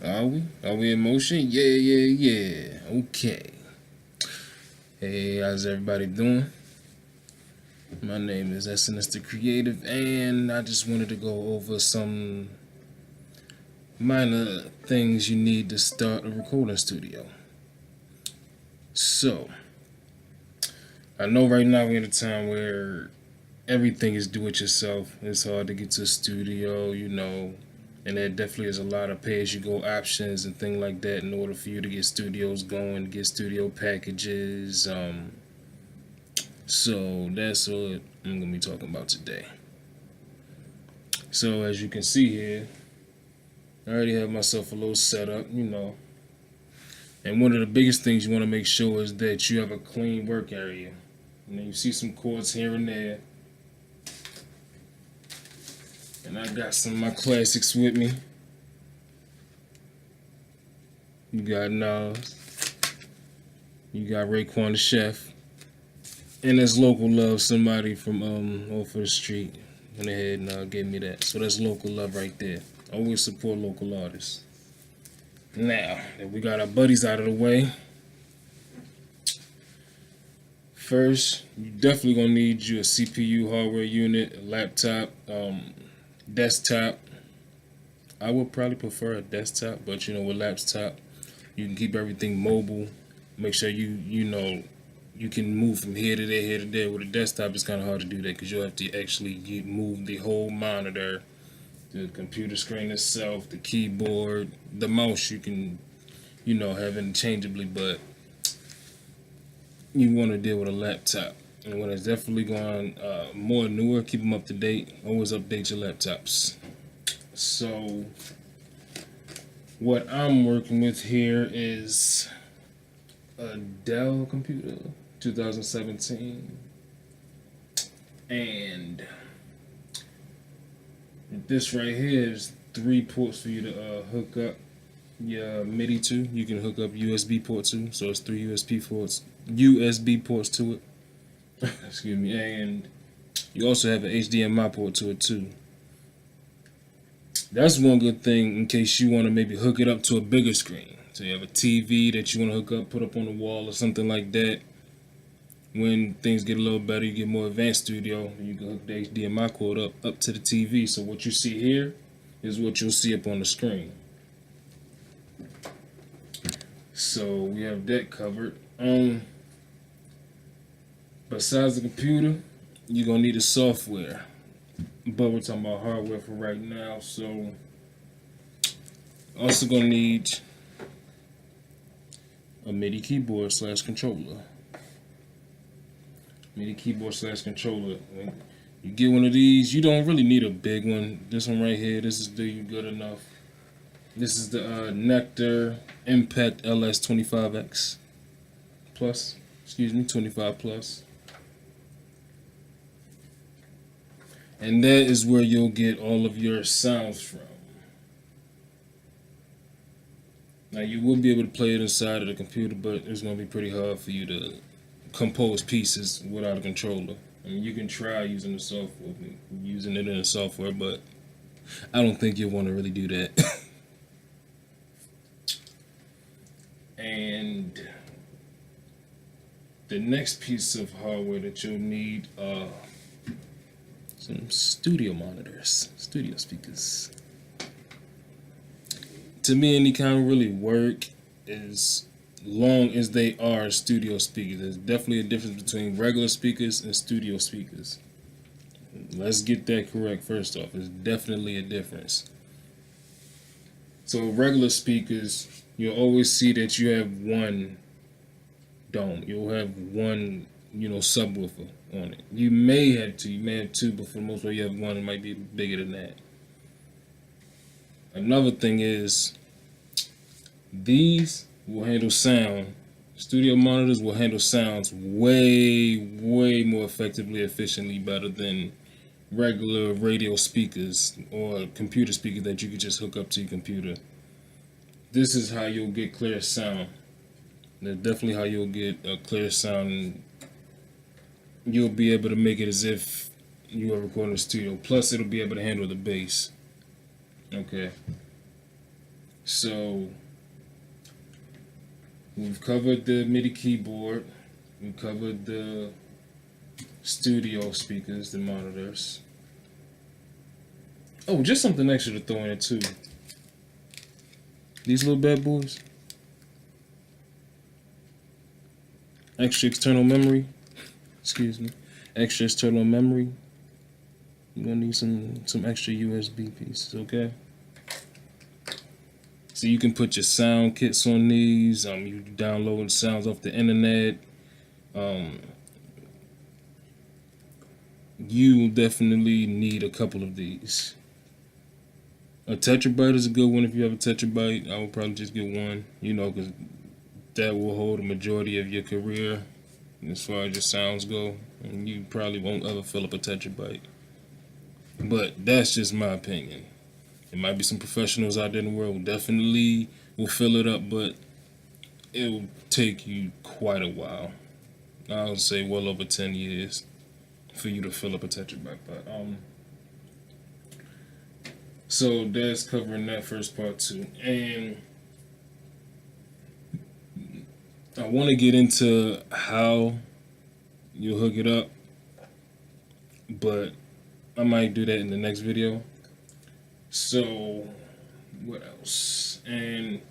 Are we? Are we in motion? Yeah. Okay. Hey, how's everybody doing? My name is SNS the Creative, and I just wanted to go over some minor things you need to start a recording studio. So, I know right now we're in a time where everything is do it yourself. It's hard to get to a studio, and there definitely is a lot of pay as you go options and things like that in order for you to get studios going, get studio packages. So that's what I'm gonna be talking about today. So as you can see here, I already have myself a little setup, And one of the biggest things you want to make sure is that you have a clean work area. You see some cords here and there. And I got some of my classics with me. You got Nas. You got Raekwon the Chef. And that's local love, somebody from off of the street went ahead and gave me that. So that's local love right there. Always support local artists. Now that we got our buddies out of the way, first you definitely gonna need you a CPU hardware unit, a laptop, desktop. I would probably prefer a desktop, but with laptop you can keep everything mobile. Make sure you can move from here to there, here to there. With a desktop, it's kind of hard to do that because you'll have to actually move the whole monitor, the computer screen itself, the keyboard, the mouse. You can, have interchangeably, but you want to deal with a laptop. And when it's definitely going more newer, keep them up to date. Always update your laptops. So, what I'm working with here is a Dell computer, 2017, and this right here is 3 ports for you to hook up your Midi to. You can hook up USB port to, so it's 3 USB ports to it. Excuse me, and you also have an HDMI port to it too. That's one good thing in case you want to maybe hook it up to a bigger screen. So you have a TV that you want to hook up, put up on the wall or something like that. When things get a little better, you get more advanced studio, you can hook the HDMI cord up to the TV. So what you see here is what you'll see up on the screen. So we have that covered. Besides the computer, you're gonna need a software. But we're talking about hardware for right now, so also gonna need a MIDI keyboard / controller. MIDI keyboard / controller. When you get one of these, you don't really need a big one. This one right here, this is do you good enough. This is the Nectar Impact LS 25X Plus. 25 Plus. And that is where you'll get all of your sounds from. Now you will be able to play it inside of the computer, but it's going to be pretty hard for you to compose pieces without a controller. I mean, you can try using the software, using it in the software, but I don't think you'll want to really do that. And the next piece of hardware that you'll need are some studio monitors, studio speakers. To me, any kind of really work as long as they are studio speakers. There's definitely a difference between regular speakers and studio speakers. Let's get that correct first off. There's definitely a difference. So regular speakers, you'll always see that you have one dome. You'll have one, subwoofer on it. You may have two, but for the most part you have one. It might be bigger than that. Another thing is, these will handle sound. Studio monitors will handle sounds way more effectively, efficiently, better than regular radio speakers or computer speakers that you could just hook up to your computer. This is how you'll get clear sound. That's definitely how you'll get a clear sound, and you'll be able to make it as if you were recording in a studio. Plus, it'll be able to handle the bass. Okay. So we've covered the MIDI keyboard. We covered the studio speakers, the monitors. Oh, just something extra to throw in it too. These little bad boys. Extra external memory. Excuse me. Extra external memory. You're gonna need some extra USB pieces, okay? So you can put your sound kits on these. You download sounds off the internet. You definitely need a couple of these. A tetrabyte is a good one if you have a tetrabyte. I would probably just get one, because that will hold a majority of your career as far as your sounds go. And you probably won't ever fill up a tetrabyte. But that's just my opinion. There might be some professionals out there in the world who definitely will fill it up, but it will take you quite a while. I would say well over 10 years for you to fill up a tetrabyte. But so that's covering that first part too. And I want to get into how you hook it up, but I might do that in the next video. So what else? And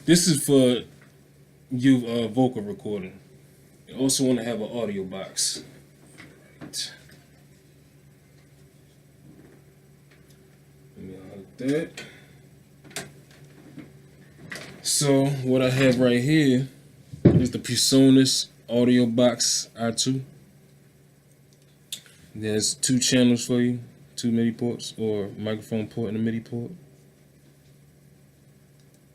this is for you vocal recording. You also want to have an AudioBox. Right. Let me hook that. So what I have right here is the PreSonus AudioBox i2. There's 2 channels for you, 2 MIDI ports, or microphone port and a MIDI port.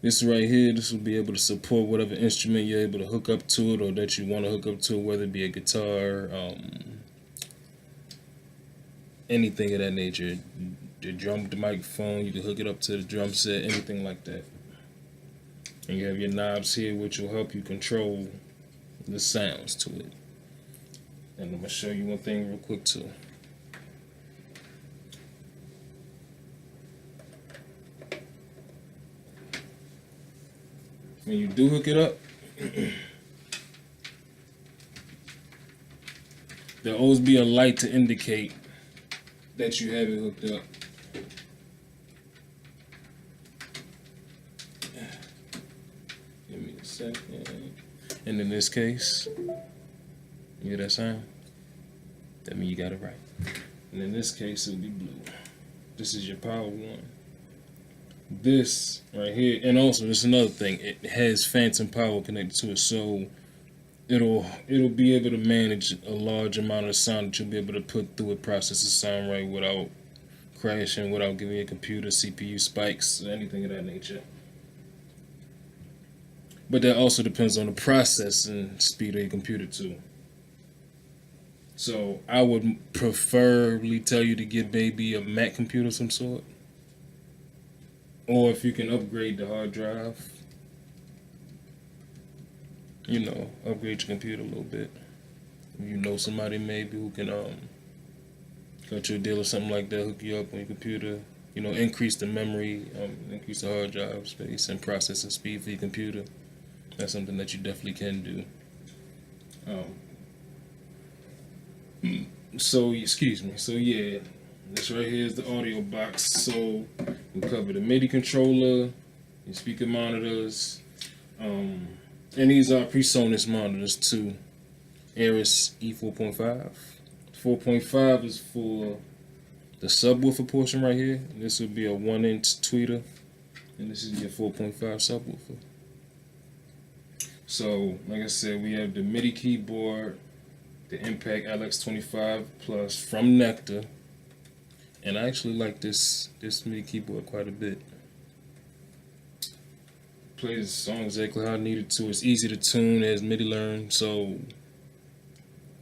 This right here, this will be able to support whatever instrument you're able to hook up to it, or that you want to hook up to it, whether it be a guitar, anything of that nature. The microphone, you can hook it up to the drum set, anything like that. And you have your knobs here, which will help you control the sounds to it. And I'm going to show you one thing real quick too. When you do hook it up, there'll always be a light to indicate that you have it hooked up. Give me a second. And in this case, you hear that sound? That means you got it right. And in this case, it'll be blue. This is your power one. This right here, and also there's another thing. It has phantom power connected to it, so it'll be able to manage a large amount of sound that you'll be able to put through it, process the sound right without crashing, without giving your computer CPU spikes, or anything of that nature. But that also depends on the processing speed of your computer too. So I would preferably tell you to get maybe a Mac computer of some sort. Or if you can upgrade the hard drive, upgrade your computer a little bit. If you know somebody maybe who can cut you a deal or something like that, hook you up on your computer, increase the memory, increase the hard drive space and processing speed for your computer. That's something that you definitely can do. So yeah, this right here is the AudioBox. So we cover the MIDI controller, your speaker monitors, and these are PreSonus monitors too. Aris E4.5. 4.5 is for the subwoofer portion right here. This would be a 1-inch tweeter, and this is your 4.5 subwoofer. So, like I said, we have the MIDI keyboard, the Impact LX25 Plus from Nectar. And I actually like this MIDI keyboard quite a bit. Plays the song exactly how I need it to. It's easy to tune, it has MIDI learn, so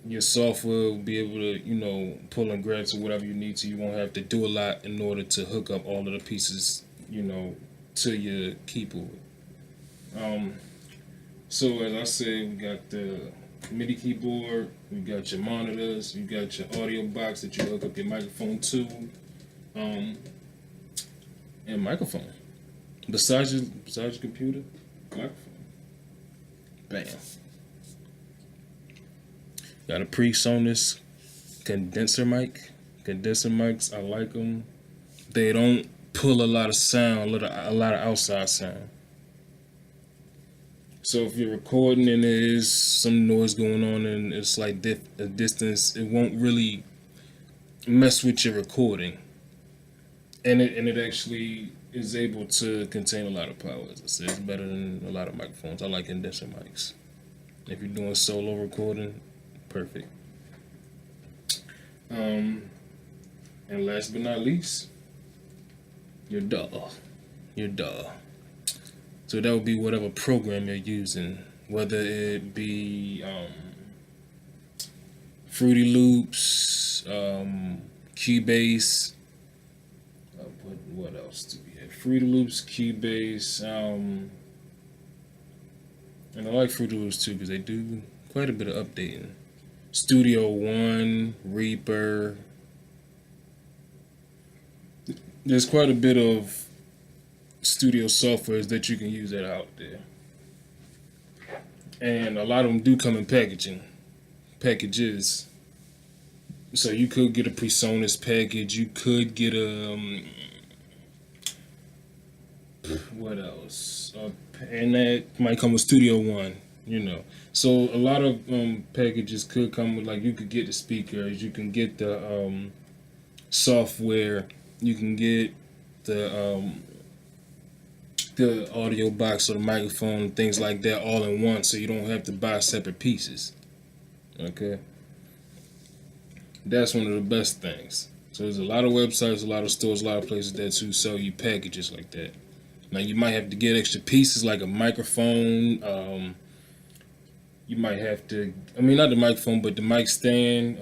your software will be able to, pull and grab to whatever you need to. You won't have to do a lot in order to hook up all of the pieces, to your keyboard. So as I said, we got the MIDI keyboard, we got your monitors, you got your AudioBox that you hook up your microphone to, and and microphone. Besides your computer, microphone. Bam. Got a PreSonus condenser mic. Condenser mics, I like them. They don't pull a lot of sound, a lot of outside sound. So if you're recording and there is some noise going on and it's like a distance, it won't really mess with your recording. And it actually is able to contain a lot of power. As I said, it's better than a lot of microphones. I like condenser mics. If you're doing solo recording, perfect. And last but not least, your DAW. Your DAW. So that would be whatever program you're using, whether it be Fruity Loops, Cubase. What else do we have? Fruity Loops, Cubase, and I like Fruity Loops too because they do quite a bit of updating. Studio One, Reaper. There's quite a bit of studio softwares that you can use that are out there, and a lot of them do come in packages. So you could get a PreSonus package. You could get a what else? And that might come with Studio One. So a lot of packages could come with, like, you could get the speakers, you can get the software, you can get the AudioBox or the microphone, things like that, all in one, so you don't have to buy separate pieces. Okay, that's one of the best things. So there's a lot of websites, a lot of stores, a lot of places that sell you packages like that. Now you might have to get extra pieces like a microphone. You might have to, not the microphone, but the mic stand.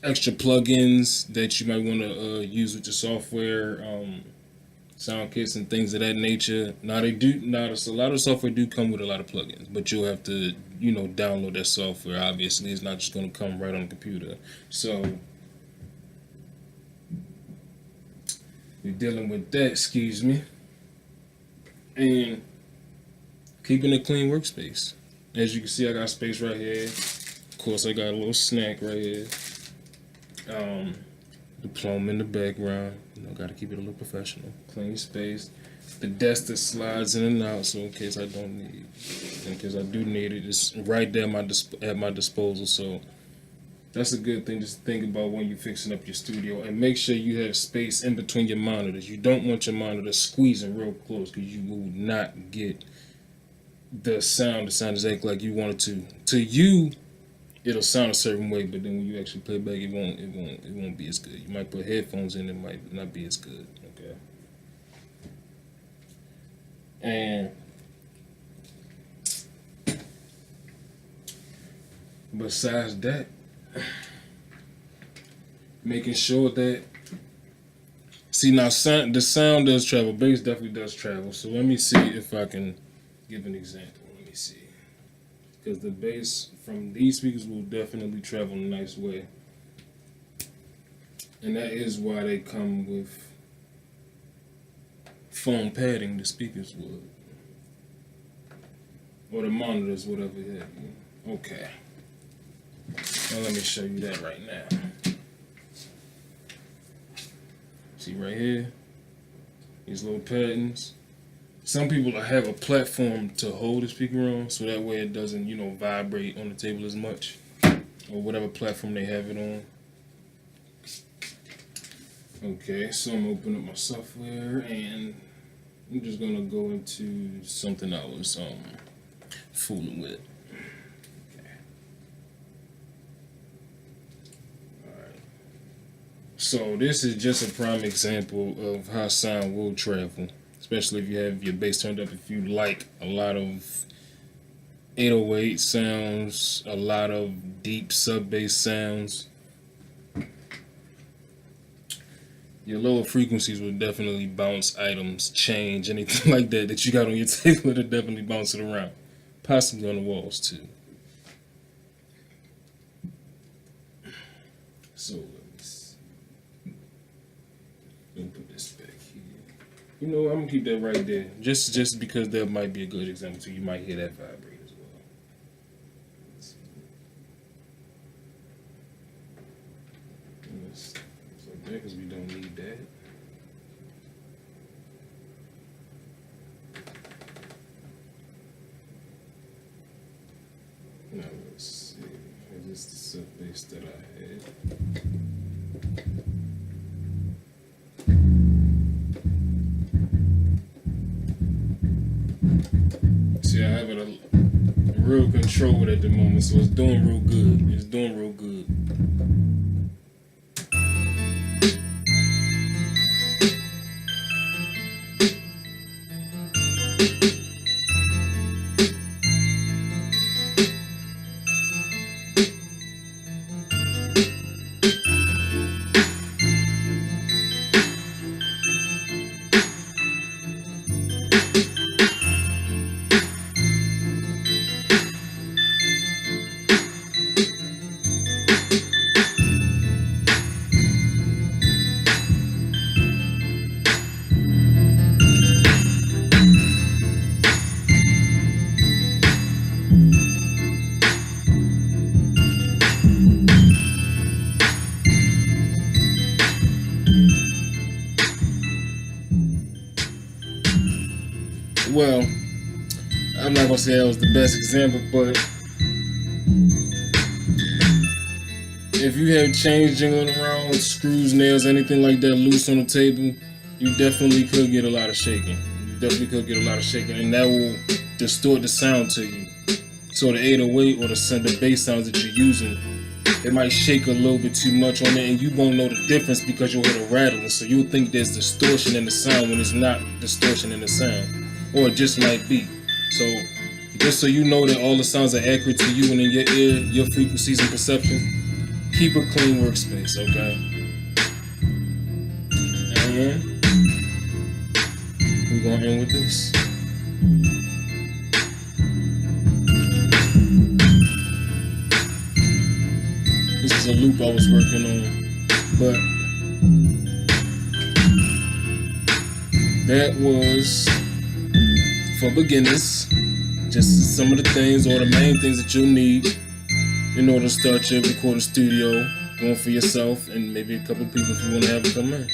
Extra plugins that you might want to use with your software, sound kits and things of that nature. Now a lot of software do come with a lot of plugins, but you'll have to, download that software. Obviously, it's not just going to come right on the computer. So we're dealing with that, excuse me, and keeping a clean workspace. As you can see, I got space right here. Of course, I got a little snack right here. Diploma in the background. Got to keep it a little professional. Clean space. The desk that slides in and out, so in case I do need it, it's right there at my disposal. So that's a good thing just to think about when you're fixing up your studio, and make sure you have space in between your monitors. You don't want your monitor squeezing real close because you will not get the sound exactly like you want it to. To you, it'll sound a certain way, but then when you actually play back, it won't be as good. You might put headphones in, it might not be as good. Okay. And besides that, making sure that the sound does travel. Bass definitely does travel. So let me see if I can give an example. Let me see. Because the bass from these speakers will definitely travel in a nice way. And that is why they come with foam padding, the speakers would. Or the monitors, whatever you have. Okay. Now let me show you that right now. See right here? These little paddings. Some people have a platform to hold the speaker on, so that way it doesn't, vibrate on the table as much, or whatever platform they have it on. Okay, so I'm gonna open up my software, and I'm just gonna go into something I was fooling with. Okay. All right. So this is just a prime example of how sound will travel. Especially if you have your bass turned up, if you like a lot of 808 sounds, a lot of deep sub-bass sounds. Your lower frequencies will definitely bounce items, change, anything like that you got on your table, it'll definitely bounce it around. Possibly on the walls too. So let me see. Let me put this back here. You know, I'm gonna keep that right there, just because that might be a good example too. You might hear that vibrate as well. Let's like that because we don't need that. Now let's see. Is this the sub bass that I had? See, I have it a real control at the moment, so it's doing real good. It's doing real good. Well, I'm not gonna say that was the best example, but if you have chains jingling around, screws, nails, anything like that loose on the table, you definitely could get a lot of shaking. You definitely could get a lot of shaking, and that will distort the sound to you. So the 808 or the bass sounds that you're using, it might shake a little bit too much on it, and you won't know the difference because you'll hear the rattling. So you'll think there's distortion in the sound when it's not distortion in the sound, or it just might be. So just so you know that all the sounds are accurate to you and in your ear, your frequencies and perceptions, keep a clean workspace, okay? And we're gonna end with this. This is a loop I was working on, but that was for beginners. Just some of the things or the main things that you'll need in order to start your recording studio, going for yourself and maybe a couple people if you want to have it come in.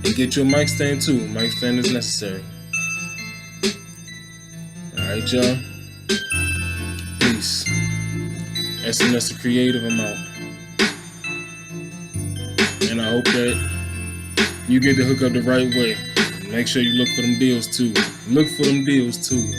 And get you a mic stand too. Mic stand is necessary. Alright, y'all. Peace. SNS the Creative, I'm out. And I hope that you get the hook up the right way. Make sure you look for them deals too. Look for them deals too.